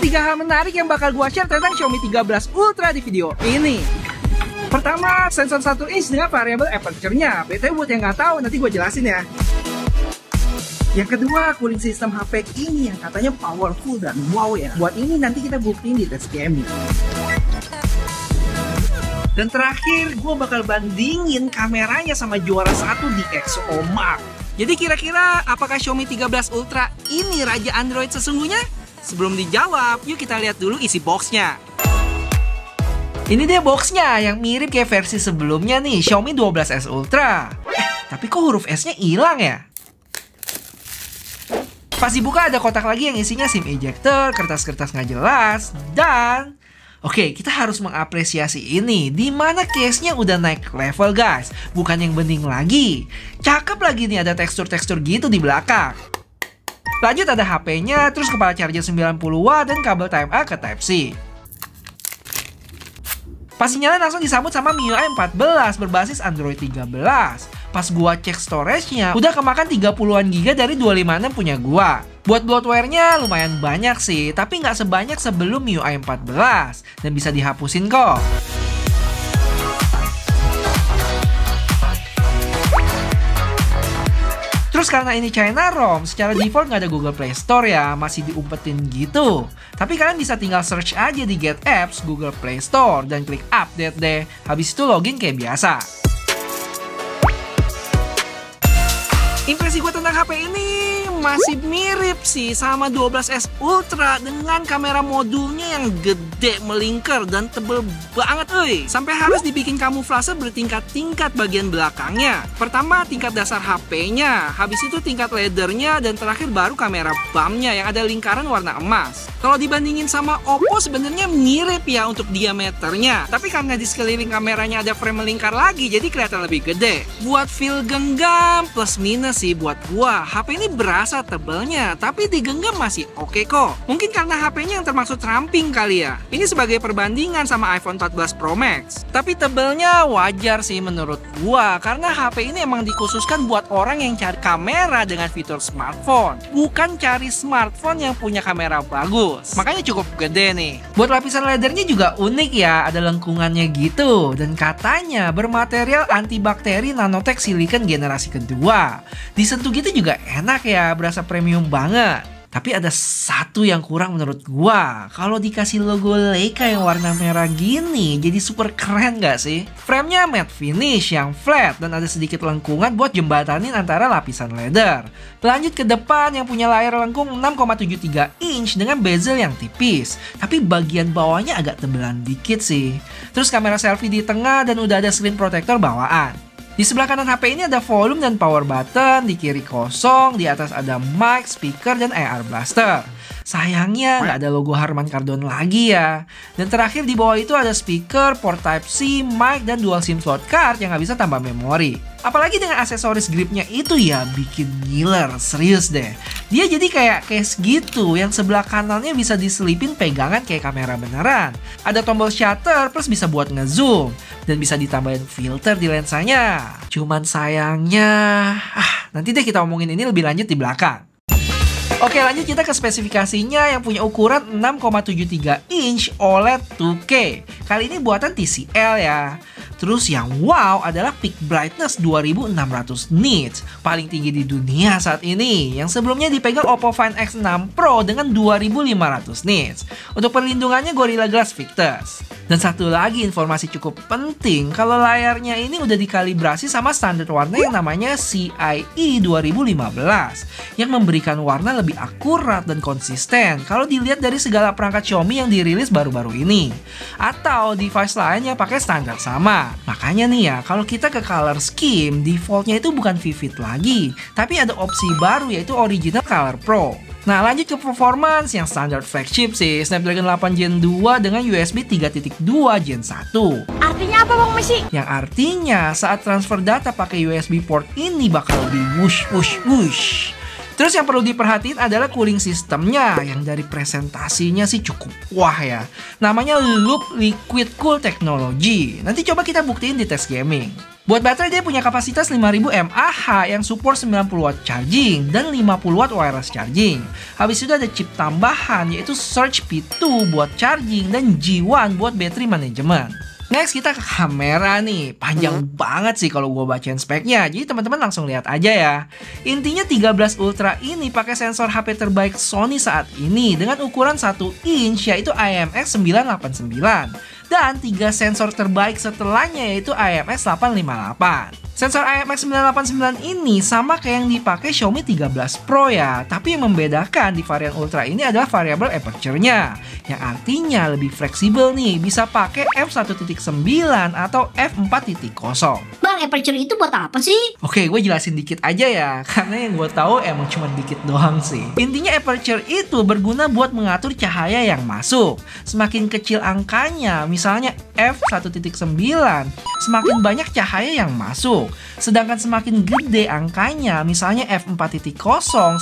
3 hal menarik yang bakal gua share tentang Xiaomi 13 Ultra di video ini. Pertama, sensor 1 inch dengan variable aperture-nya. BTW buat yang nggak tahu, nanti gue jelasin ya. Yang kedua, cooling system HP ini yang katanya powerful dan wow ya. Buat ini nanti kita buktiin di tes gaming. Dan terakhir, gue bakal bandingin kameranya sama juara 1 di XO-Mark. Jadi kira-kira apakah Xiaomi 13 Ultra ini raja Android sesungguhnya? Sebelum dijawab, yuk kita lihat dulu isi boxnya. Ini dia boxnya yang mirip kayak versi sebelumnya nih, Xiaomi 12S Ultra. Tapi kok huruf S-nya hilang ya? Pas dibuka ada kotak lagi yang isinya SIM ejector, kertas-kertas nggak jelas, dan... Oke, kita harus mengapresiasi ini, dimana case-nya udah naik level guys, bukan yang bening lagi. Cakep lagi nih, ada tekstur-tekstur gitu di belakang. Lanjut ada HP-nya, terus kepala charger 90 watt dan kabel Type A ke Type C. Pas nyala langsung disambut sama MIUI 14 berbasis Android 13. Pas gua cek storage-nya, udah kemakan 30-an giga dari 256 punya gua. Buat bloatware-nya lumayan banyak sih, tapi nggak sebanyak sebelum MIUI 14 dan bisa dihapusin kok. Terus karena ini China ROM, secara default nggak ada Google Play Store ya, masih diumpetin gitu. Tapi kalian bisa tinggal search aja di Get Apps, Google Play Store, dan klik update deh. Habis itu login kayak biasa. Impresi gue tentang HP ini masih mirip sih sama 12S Ultra dengan kamera modulnya yang gede melingkar dan tebel banget sampai harus dibikin kamuflase bertingkat-tingkat bagian belakangnya. Pertama tingkat dasar HP-nya, habis itu tingkat leathernya, dan terakhir baru kamera bumpnya yang ada lingkaran warna emas. Kalau dibandingin sama Oppo sebenarnya mirip ya untuk diameternya, tapi karena di sekeliling kameranya ada frame melingkar lagi jadi kelihatan lebih gede. Buat feel genggam plus minus sih buat gua, HP ini berasa tebelnya, tapi digenggam masih oke kok. Mungkin karena HP-nya yang termasuk ramping kali ya. Ini sebagai perbandingan sama iPhone 14 Pro Max. Tapi tebelnya wajar sih menurut gua, karena HP ini emang dikhususkan buat orang yang cari kamera dengan fitur smartphone, bukan cari smartphone yang punya kamera bagus. Makanya cukup gede nih. Buat lapisan leathernya juga unik ya, ada lengkungannya gitu. Dan katanya bermaterial antibakteri nanotech silicon generasi kedua. Disentuh gitu juga enak ya, berasa premium banget. Tapi ada satu yang kurang menurut gua. Kalau dikasih logo Leica yang warna merah gini, jadi super keren gak sih? Framenya matte finish yang flat dan ada sedikit lengkungan buat jembatanin antara lapisan leather. Lanjut ke depan yang punya layar lengkung 6,73 inch dengan bezel yang tipis. Tapi bagian bawahnya agak tebelan dikit sih. Terus kamera selfie di tengah dan udah ada screen protector bawaan. Di sebelah kanan HP ini ada volume dan power button, di kiri kosong, di atas ada mic, speaker, dan AR blaster. Sayangnya nggak ada logo Harman Kardon lagi ya. Dan terakhir di bawah itu ada speaker, port Type-C, mic, dan dual SIM slot card yang nggak bisa tambah memori. Apalagi dengan aksesoris gripnya itu ya bikin ngiler, serius deh. Dia jadi kayak case gitu yang sebelah kanannya bisa diselipin pegangan kayak kamera beneran. Ada tombol shutter plus bisa buat ngezoom dan bisa ditambahin filter di lensanya. Cuman sayangnya, nanti deh kita omongin ini lebih lanjut di belakang. Oke, lanjut kita ke spesifikasinya yang punya ukuran 6,73 inch OLED 2K. Kali ini buatan TCL ya. Terus yang wow adalah peak brightness 2600 nits, paling tinggi di dunia saat ini. Yang sebelumnya dipegang Oppo Find X6 Pro dengan 2500 nits. Untuk perlindungannya Gorilla Glass Victus. Dan satu lagi informasi cukup penting, kalau layarnya ini udah dikalibrasi sama standar warna yang namanya CIE 2015, yang memberikan warna lebih akurat dan konsisten kalau dilihat dari segala perangkat Xiaomi yang dirilis baru-baru ini. Atau device lain yang pakai standar sama. Makanya nih ya, kalau kita ke color scheme, defaultnya itu bukan Vivid lagi, tapi ada opsi baru yaitu Original Color Pro. Nah, lanjut ke performance yang standar flagship sih, Snapdragon 8 Gen 2 dengan USB 3.2 Gen 1. Artinya apa Bang Messi? Yang artinya saat transfer data pakai USB port ini bakal lebih wush. Terus yang perlu diperhatiin adalah cooling sistemnya yang dari presentasinya sih cukup wah ya. Namanya Loop Liquid Cool Technology. Nanti coba kita buktiin di tes gaming. Buat baterai dia punya kapasitas 5000 mAh yang support 90 watt charging dan 50 watt wireless charging. Habis itu ada chip tambahan yaitu Surge P2 buat charging dan G1 buat battery management. Next kita ke kamera nih. Panjang banget sih kalau gue bacain speknya. Jadi teman-teman langsung lihat aja ya. Intinya 13 Ultra ini pakai sensor HP terbaik Sony saat ini dengan ukuran 1 inch yaitu IMX989. Dan 3 sensor terbaik setelahnya yaitu IMX858. Sensor IMX989 ini sama kayak yang dipakai Xiaomi 13 Pro ya. Tapi yang membedakan di varian Ultra ini adalah variable aperture-nya. Yang artinya lebih fleksibel nih, bisa pakai f1.9 atau f4.0. Bang, aperture itu buat apa sih? Oke, gue jelasin dikit aja ya. Karena yang gue tahu emang cuma dikit doang sih. Intinya aperture itu berguna buat mengatur cahaya yang masuk. Semakin kecil angkanya, misalnya f1.9, semakin banyak cahaya yang masuk. Sedangkan semakin gede angkanya, misalnya f4.0,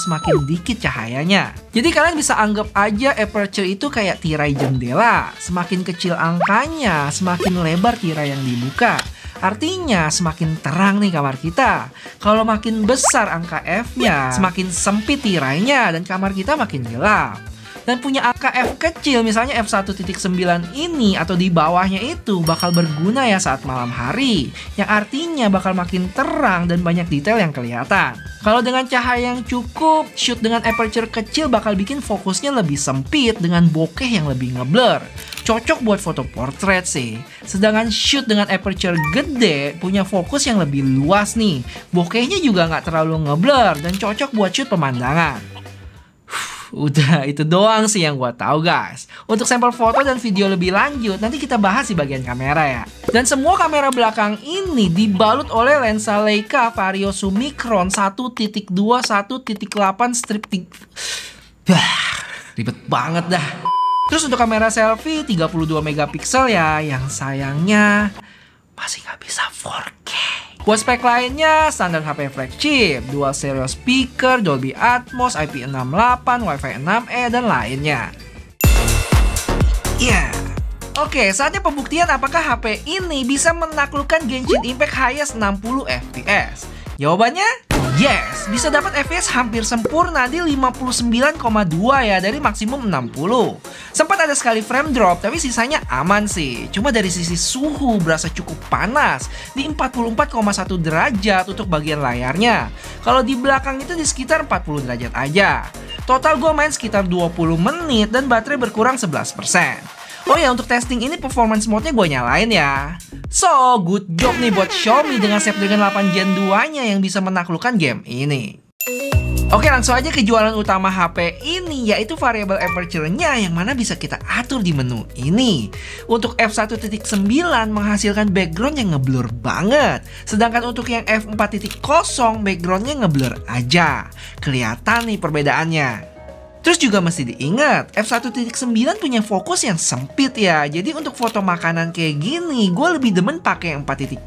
semakin dikit cahayanya. Jadi kalian bisa anggap aja aperture itu kayak tirai jendela. Semakin kecil angkanya, semakin lebar tirai yang dibuka. Artinya semakin terang nih kamar kita. Kalau makin besar angka F-nya, semakin sempit tirainya dan kamar kita makin gelap. Dan punya angka F kecil, misalnya F1.9 ini atau di bawahnya itu bakal berguna ya saat malam hari. Yang artinya bakal makin terang dan banyak detail yang kelihatan. Kalau dengan cahaya yang cukup, shoot dengan aperture kecil bakal bikin fokusnya lebih sempit dengan bokeh yang lebih ngeblur. Cocok buat foto portrait sih. Sedangkan shoot dengan aperture gede punya fokus yang lebih luas nih. Bokehnya juga nggak terlalu ngeblur dan cocok buat shoot pemandangan. Udah itu doang sih yang gue tahu guys. Untuk sampel foto dan video lebih lanjut nanti kita bahas di bagian kamera ya. Dan semua kamera belakang ini dibalut oleh lensa Leica Vario Summicron 1.2 1.8 strip 3. Ribet banget dah. Terus untuk kamera selfie 32 megapiksel ya, yang sayangnya masih nggak bisa 4K. Buat spek lainnya, standar HP flagship, dual stereo speaker, Dolby Atmos, IP68, Wi-Fi 6E, dan lainnya. Ya, oke, saatnya pembuktian apakah HP ini bisa menaklukkan Genshin Impact highest 60 FPS. Jawabannya, yes, bisa dapat FPS hampir sempurna di 59,2 ya dari maksimum 60. Sempat ada sekali frame drop, tapi sisanya aman sih. Cuma dari sisi suhu berasa cukup panas di 44,1 derajat untuk bagian layarnya. Kalau di belakang itu di sekitar 40 derajat aja. Total gue main sekitar 20 menit dan baterai berkurang 11%. Oh ya, untuk testing ini performance mode-nya gue nyalain ya. So, good job nih buat Xiaomi dengan Snapdragon 8 Gen 2-nya yang bisa menaklukkan game ini. Oke, langsung aja ke jualan utama HP ini, yaitu variable aperture-nya yang mana bisa kita atur di menu ini. Untuk f1.9 menghasilkan background yang ngeblur banget. Sedangkan untuk yang f4.0 background-nya ngeblur aja. Kelihatan nih perbedaannya. Terus juga mesti diingat, f1.9 punya fokus yang sempit ya. Jadi untuk foto makanan kayak gini, gue lebih demen pakai yang 4.0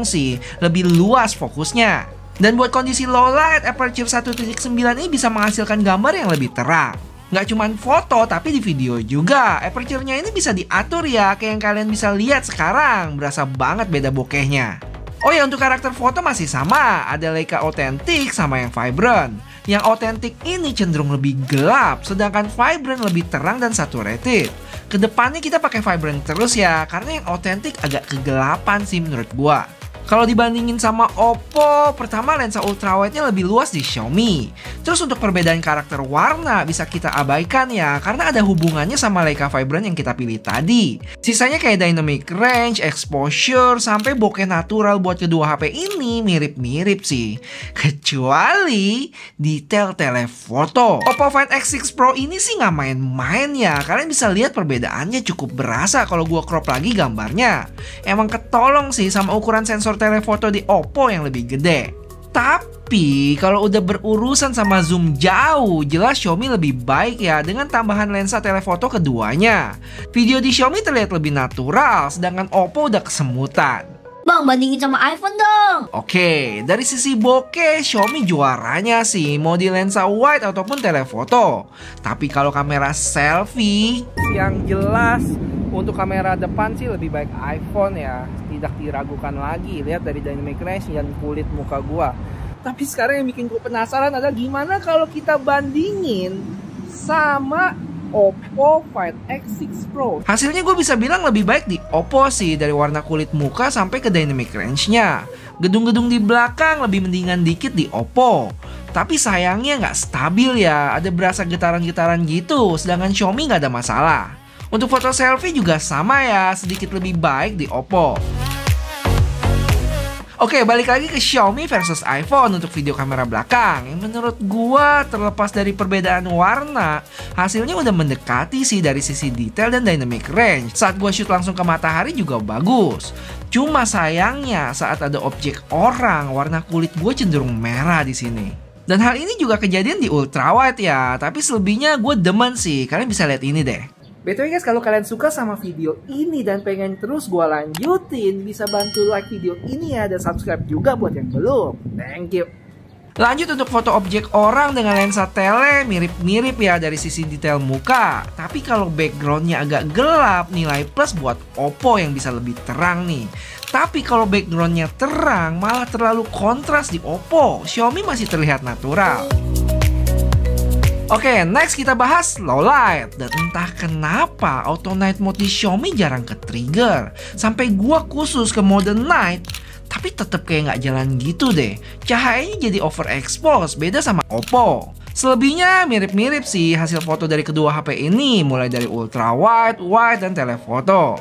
sih. Lebih luas fokusnya. Dan buat kondisi low light, aperture 1.9 ini bisa menghasilkan gambar yang lebih terang. Nggak cuma foto, tapi di video juga. Aperture-nya ini bisa diatur ya, kayak yang kalian bisa lihat sekarang. Berasa banget beda bokehnya. Oh ya, untuk karakter foto masih sama. Ada Leica Authentic sama yang Vibrant. Yang Authentic ini cenderung lebih gelap, sedangkan Vibrant lebih terang dan saturated. Kedepannya kita pakai Vibrant terus ya, karena yang Authentic agak kegelapan sih menurut gua. Kalau dibandingin sama Oppo, pertama lensa ultrawide-nya lebih luas di Xiaomi. Terus untuk perbedaan karakter warna bisa kita abaikan ya, karena ada hubungannya sama Leica Vibrant yang kita pilih tadi. Sisanya kayak dynamic range, exposure, sampai bokeh natural buat kedua HP ini mirip-mirip sih. Kecuali detail telefoto. Oppo Find X6 Pro ini sih nggak main-main ya. Kalian bisa lihat perbedaannya cukup berasa kalau gua crop lagi gambarnya. Emang ketolong sih sama ukuran sensor telefoto di Oppo yang lebih gede. Tapi kalau udah berurusan sama zoom jauh, jelas Xiaomi lebih baik ya dengan tambahan lensa telefoto keduanya. Video di Xiaomi terlihat lebih natural, sedangkan Oppo udah kesemutan. Bang, bandingin sama iPhone dong. Oke, dari sisi bokeh Xiaomi juaranya sih, mau di lensa wide ataupun telefoto. Tapi kalau kamera selfie yang jelas Untuk kamera depan sih lebih baik iPhone ya, tidak diragukan lagi. Lihat dari dynamic range dan kulit muka gua. Tapi sekarang yang bikin gua penasaran adalah gimana kalau kita bandingin sama Oppo Find X6 Pro. Hasilnya gue bisa bilang lebih baik di Oppo sih, dari warna kulit muka sampai ke dynamic range-nya. Gedung-gedung di belakang lebih mendingan dikit di Oppo. Tapi sayangnya nggak stabil ya, ada berasa getaran-getaran gitu, sedangkan Xiaomi nggak ada masalah. Untuk foto selfie juga sama ya, sedikit lebih baik di Oppo. Oke, balik lagi ke Xiaomi versus iPhone untuk video kamera belakang. Yang menurut gua terlepas dari perbedaan warna, hasilnya udah mendekati sih dari sisi detail dan dynamic range. Saat gua shoot langsung ke matahari juga bagus. Cuma sayangnya saat ada objek orang, warna kulit gua cenderung merah di sini. Dan hal ini juga kejadian di ultrawide ya, tapi selebihnya gue demen sih. Kalian bisa lihat ini deh. BTW guys, kalau kalian suka sama video ini dan pengen terus gue lanjutin, bisa bantu like video ini ya, dan subscribe juga buat yang belum. Thank you. Lanjut untuk foto objek orang dengan lensa tele, mirip-mirip ya dari sisi detail muka. Tapi kalau backgroundnya agak gelap, nilai plus buat Oppo yang bisa lebih terang nih. Tapi kalau backgroundnya terang, malah terlalu kontras di Oppo. Xiaomi masih terlihat natural. Oke, next kita bahas low light. Dan entah kenapa auto night mode di Xiaomi jarang ke trigger. Sampai gua khusus ke mode night, tapi tetep kayak nggak jalan gitu deh. Cahayanya jadi overexpose, beda sama Oppo. Selebihnya mirip-mirip sih hasil foto dari kedua HP ini, mulai dari ultra wide, wide, dan telefoto.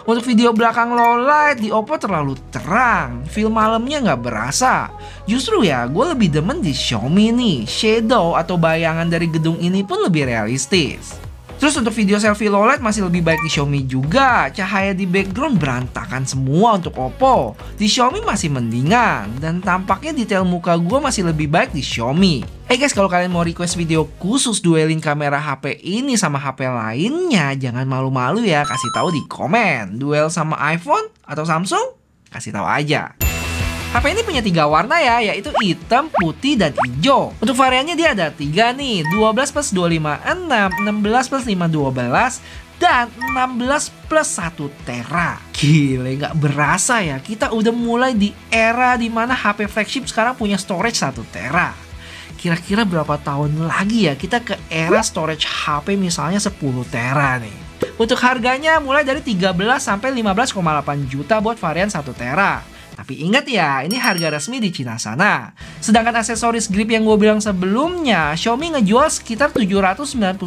Untuk video belakang low light di Oppo terlalu terang, feel malamnya nggak berasa. Justru ya, gue lebih demen di Xiaomi nih, shadow atau bayangan dari gedung ini pun lebih realistis. Terus untuk video selfie low light masih lebih baik di Xiaomi juga. Cahaya di background berantakan semua untuk Oppo. Di Xiaomi masih mendingan, dan tampaknya detail muka gue masih lebih baik di Xiaomi. Guys, kalau kalian mau request video khusus duelin kamera HP ini sama HP lainnya, jangan malu-malu ya, kasih tahu di komen. Duel sama iPhone atau Samsung? Kasih tahu aja. HP ini punya 3 warna ya, yaitu hitam, putih, dan hijau. Untuk variannya dia ada 3 nih, 12 plus 256, 16 plus 512, dan 16 plus 1 tera. Gile, nggak berasa ya, kita udah mulai di era dimana HP flagship sekarang punya storage 1 tera. Kira-kira berapa tahun lagi ya kita ke era storage HP misalnya 10 tera nih. Untuk harganya mulai dari 13 sampai 15,8 juta buat varian 1 tera. Tapi ingat ya, ini harga resmi di Cina sana. Sedangkan aksesoris grip yang gue bilang sebelumnya, Xiaomi ngejual sekitar 799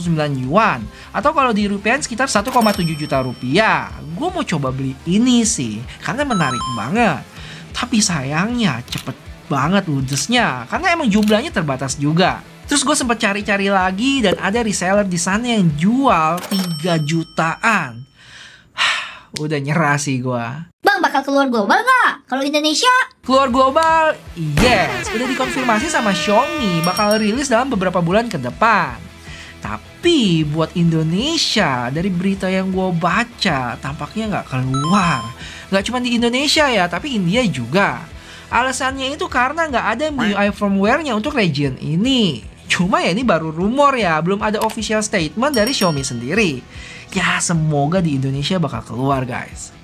yuan. Atau kalau di rupiah sekitar 1,7 juta rupiah. Gue mau coba beli ini sih, karena menarik banget. Tapi sayangnya cepet banget ludesnya, karena emang jumlahnya terbatas juga. Terus gue sempet cari-cari lagi dan ada reseller di sana yang jual 3 jutaan. Udah nyerah sih gue. Bang, bakal keluar global nggak? Kalau Indonesia? Keluar global, yes. Udah dikonfirmasi sama Xiaomi bakal rilis dalam beberapa bulan ke depan. Tapi buat Indonesia, dari berita yang gue baca, tampaknya nggak keluar. Nggak cuma di Indonesia ya, tapi India juga. Alasannya itu karena nggak ada MIUI firmware-nya untuk region ini. Cuma ya ini baru rumor ya, belum ada official statement dari Xiaomi sendiri. Ya semoga di Indonesia bakal keluar guys.